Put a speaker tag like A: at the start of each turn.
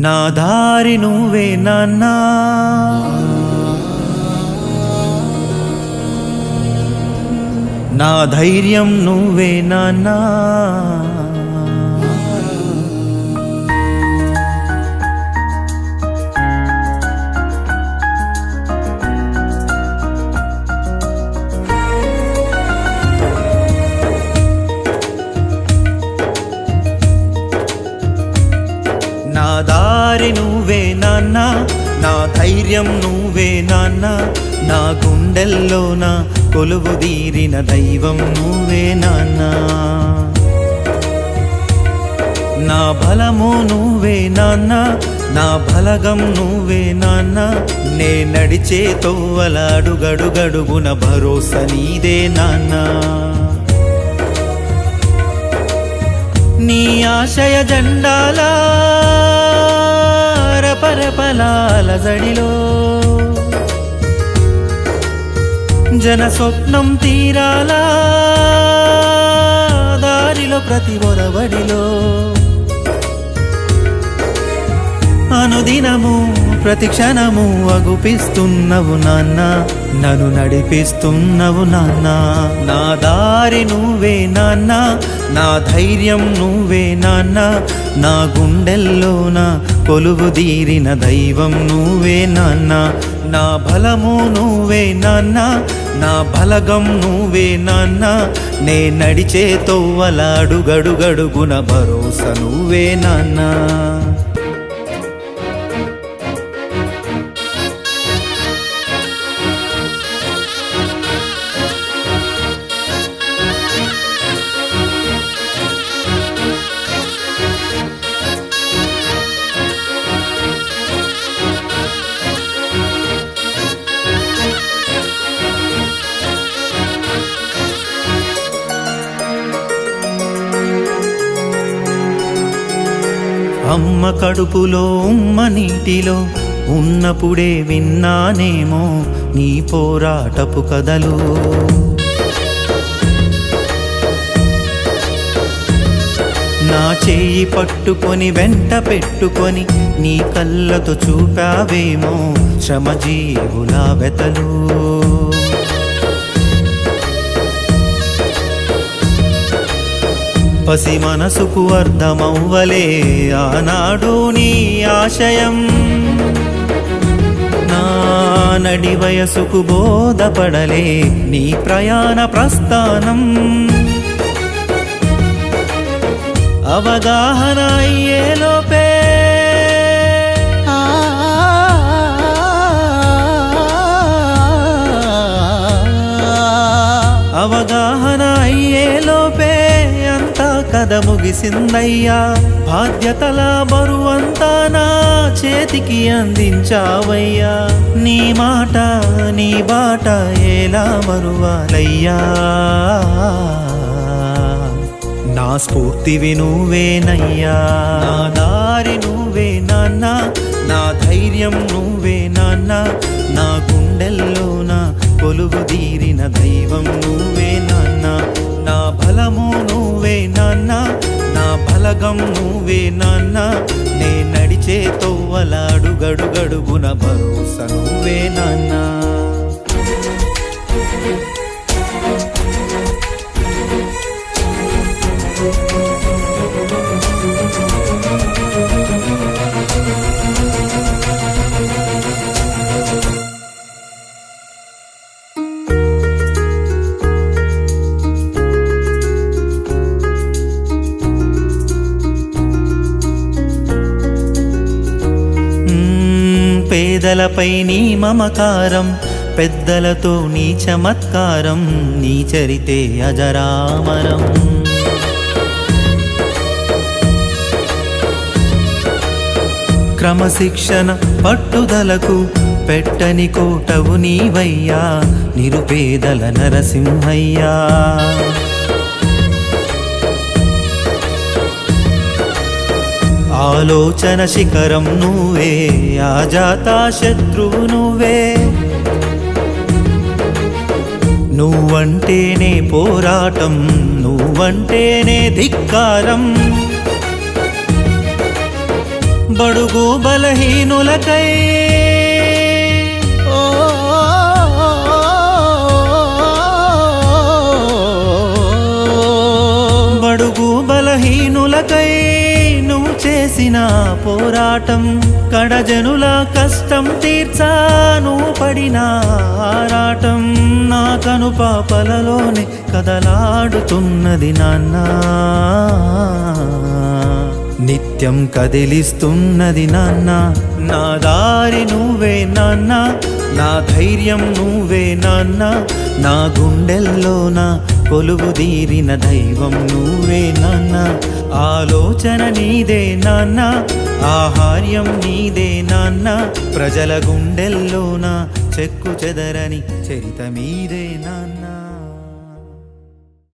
A: నా దారి నువ్వే నాన్నా, నా ధైర్యం నువ్వే నాన్నా. నా దారి నువ్వే నాన్నా, నా ధైర్యం నువ్వే నాన్నా. నా గుండెల్లోన కొలువు తీరిన దైవం నువ్వే నాన్నా. నా బలము నువ్వే నాన్నా, నా బలగం నువ్వే నాన్నా. నే నడిచే తోవల అడుగడుగడుగున భరోసా నీదే నాన్నా. నీ ఆశయ జెండాల రపరపలాల జడిలో జన స్వప్నం తీరాల దారిలో ప్రతి ఒరవడిలో అనుదినము ప్రతి క్షణము అగుపిస్తున్నవు నాన్న, నన్ను నడిపిస్తున్నవు నాన్న. నా దారి నువ్వే నాన్న, నా ధైర్యం నువ్వే నాన్న. నా గుండెల్లోన కొలువు తీరిన దైవం నువ్వే నాన్న. నా బలము నువ్వే నాన్న, నా బలగం నువ్వే నాన్న. నే నడిచే తోవల అడుగడుగడుగున భరోసా నువ్వే నాన్న. అమ్మ కడుపులో ఉమ్మ నీటిలో ఉన్నప్పుడే విన్నానేమో నీ పోరాటపు కథలు. నా చేయి పట్టుకొని వెంట పెట్టుకొని నీ కళ్ళతో చూపావేమో శ్రమజీవుల వెతలు. పసి మనసుకు అర్థమవ్వలే ఆనాడు నీ ఆశయం. నా నడి వయసుకు బోధపడలే నీ ప్రయాణ ప్రస్థానం. అవగాహన అయ్యేలోపే అవగాహన అయ్యేలోపే అంతా కథ ముగిసిందయ్యా. బాధ్యతల బరువంతా నా చేతికి అందించావయ్యా. నీ మాట నీ బాట ఎలా మరువాలయ్యా. నా స్ఫూర్తివి నువ్వేనయ్యా. నా దారి నువ్వే నాన్న, నా ధైర్యం నువ్వే నాన్న. నా గుండెల్లోన కొలువు తీరిన దైవం నువ్వే నాన్న. నా బలము నువ్వే నాన్న, నా బలగం నువ్వే నాన్న. నే నడిచే తోవల అడుగడుగడుగున భరోసా నువ్వే నాన్న. పేదలపై నీ మమకారం, పెద్దలతో నీ చమత్కారం. నీ చరితే అజరామరం. క్రమశిక్షణ పట్టుదలకు పెట్టని కోటవు నీవయ్యా. నిరుపేదల నరసింహయ్యా. ఆలోచన శిఖరం నువ్వే, ఆజాత శత్రువు నువ్వే. నువ్వంటేనే పోరాటం, నువ్వంటేనే ధిక్కారం. బడుగు బలహీనులకై బడుగు బలహీనులకై నువ్వు చేసిన పోరాటం, కడజనుల కష్టం తీర్చా నువ్వు పడిన ఆరాటం. నా కను పాపలలోనే కదలాడుతున్నది నాన్న, నిత్యం కదిలిస్తున్నది నాన్న. నా దారి నువ్వే నాన్న, నా ధైర్యం నువ్వే నాన్న, నా గుండెల్లోన కొలువుదీరిన దైవం నువ్వే నాన్న. ఆలోచన నీదే నాన్న, ఆహార్యం నీదే నాన్న, ప్రజల గుండెల్లోన చెక్కు చెదరని చరిత మీదే నాన్న.